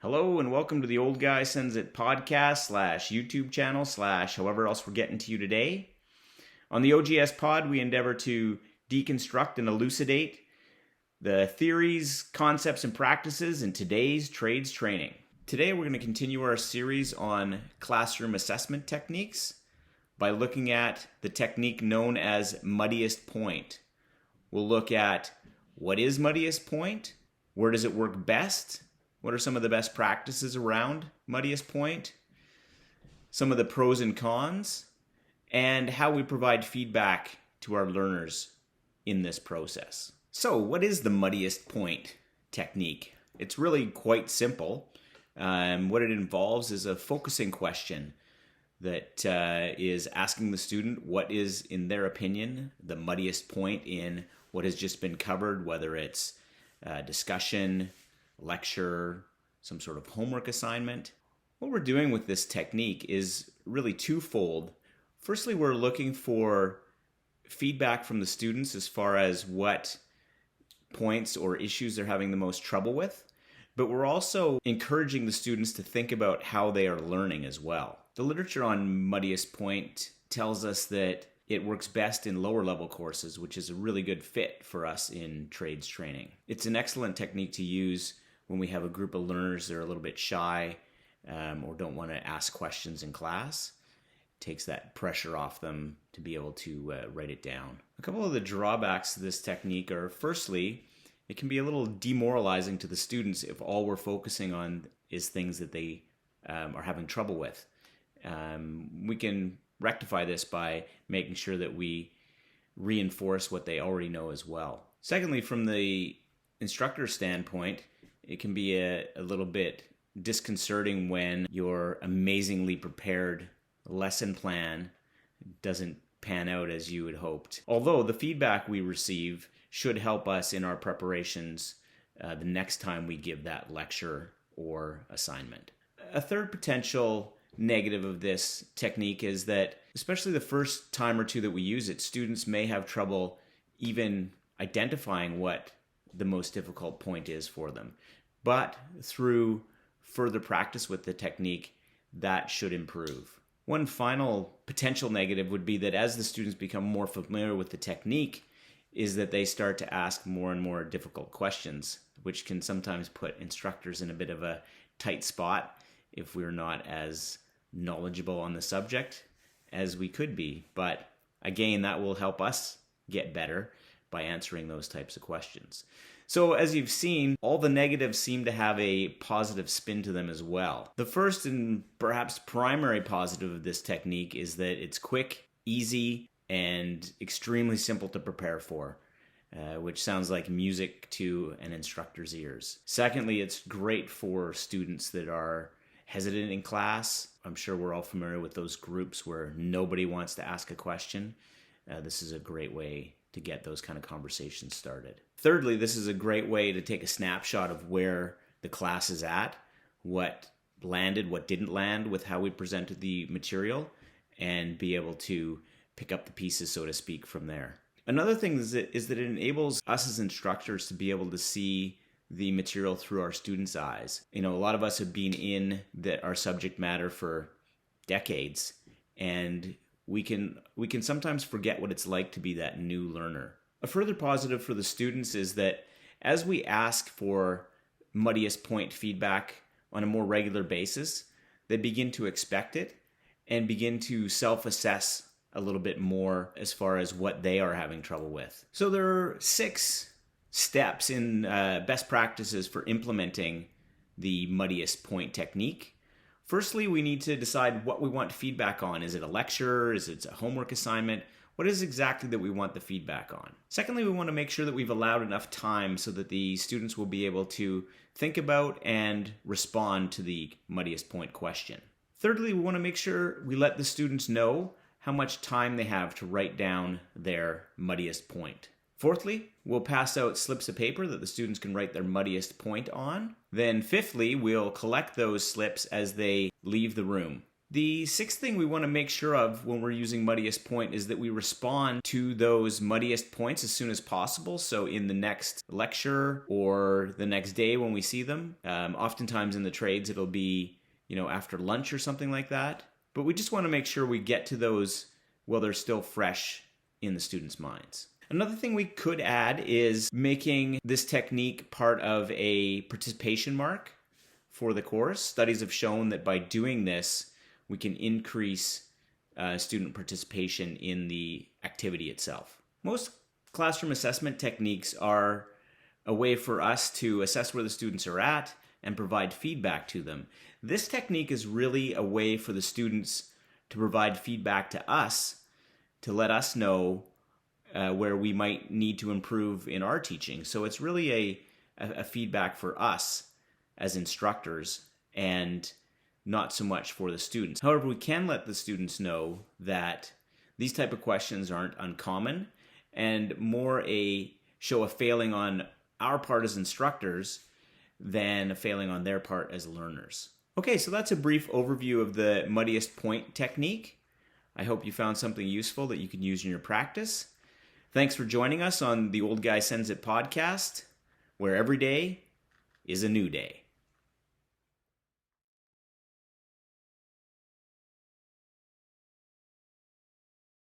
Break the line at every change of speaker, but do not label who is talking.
Hello and welcome to the Old Guy Sends It podcast / YouTube channel / however else we're getting to you today. On the OGS pod, we endeavor to deconstruct and elucidate the theories, concepts, and practices in today's trades training. Today we're going to continue our series on classroom assessment techniques by looking at the technique known as Muddiest Point. We'll look at what is Muddiest Point, where does it work best, what are some of the best practices around Muddiest Point, some of the pros and cons, and how we provide feedback to our learners in this process. So, what is the Muddiest Point technique? It's really quite simple. What it involves is a focusing question that is asking the student what is, in their opinion, the muddiest point in what has just been covered, whether it's discussion, lecture, some sort of homework assignment. What we're doing with this technique is really twofold. Firstly, we're looking for feedback from the students as far as what points or issues they're having the most trouble with, but we're also encouraging the students to think about how they are learning as well. The literature on Muddiest Point tells us that it works best in lower level courses, which is a really good fit for us in trades training. It's an excellent technique to use when we have a group of learners that are a little bit shy or don't want to ask questions in class. It takes that pressure off them to be able to write it down. A couple of the drawbacks to this technique are, firstly, it can be a little demoralizing to the students if all we're focusing on is things that they are having trouble with. We can rectify this by making sure that we reinforce what they already know as well. Secondly, from the instructor standpoint, it can be a little bit disconcerting when your amazingly prepared lesson plan doesn't pan out as you had hoped. Although the feedback we receive should help us in our preparations the next time we give that lecture or assignment. A third potential negative of this technique is that, especially the first time or two that we use it, students may have trouble even identifying what the most difficult point is for them. But through further practice with the technique, that should improve. One final potential negative would be that as the students become more familiar with the technique, is that they start to ask more and more difficult questions, which can sometimes put instructors in a bit of a tight spot if we're not as knowledgeable on the subject as we could be. But again, that will help us get better by answering those types of questions. So as you've seen, all the negatives seem to have a positive spin to them as well. The first and perhaps primary positive of this technique is that it's quick, easy, and extremely simple to prepare for, which sounds like music to an instructor's ears. Secondly, it's great for students that are hesitant in class. I'm sure we're all familiar with those groups where nobody wants to ask a question. This is a great way to get those kind of conversations started. Thirdly, this is a great way to take a snapshot of where the class is at, what landed, what didn't land with how we presented the material, and be able to pick up the pieces, so to speak, from there. Another thing is that it enables us as instructors to be able to see the material through our students' eyes. You know, a lot of us have been in our subject matter for decades, and we can sometimes forget what it's like to be that new learner. A further positive for the students is that as we ask for Muddiest Point feedback on a more regular basis, they begin to expect it and begin to self-assess a little bit more as far as what they are having trouble with. So there are 6 steps in best practices for implementing the Muddiest Point technique. Firstly, we need to decide what we want feedback on. Is it a lecture? Is it a homework assignment? What is exactly that we want the feedback on? Secondly, we want to make sure that we've allowed enough time so that the students will be able to think about and respond to the Muddiest Point question. Thirdly, we want to make sure we let the students know how much time they have to write down their muddiest point. Fourthly, we'll pass out slips of paper that the students can write their muddiest point on. Then fifthly, we'll collect those slips as they leave the room. The sixth thing we want to make sure of when we're using Muddiest Point is that we respond to those muddiest points as soon as possible. So in the next lecture or the next day when we see them. Oftentimes in the trades it'll be, after lunch or something like that. But we just want to make sure we get to those while they're still fresh in the students' minds. Another thing we could add is making this technique part of a participation mark for the course. Studies have shown that by doing this, we can increase student participation in the activity itself. Most classroom assessment techniques are a way for us to assess where the students are at and provide feedback to them. This technique is really a way for the students to provide feedback to us to let us know where we might need to improve in our teaching. So it's really a feedback for us as instructors and not so much for the students. However, we can let the students know that these type of questions aren't uncommon and more show a failing on our part as instructors than a failing on their part as learners. Okay, so that's a brief overview of the Muddiest Point technique. I hope you found something useful that you can use in your practice. Thanks for joining us on the Old Guy Sends It podcast, where every day is a new day.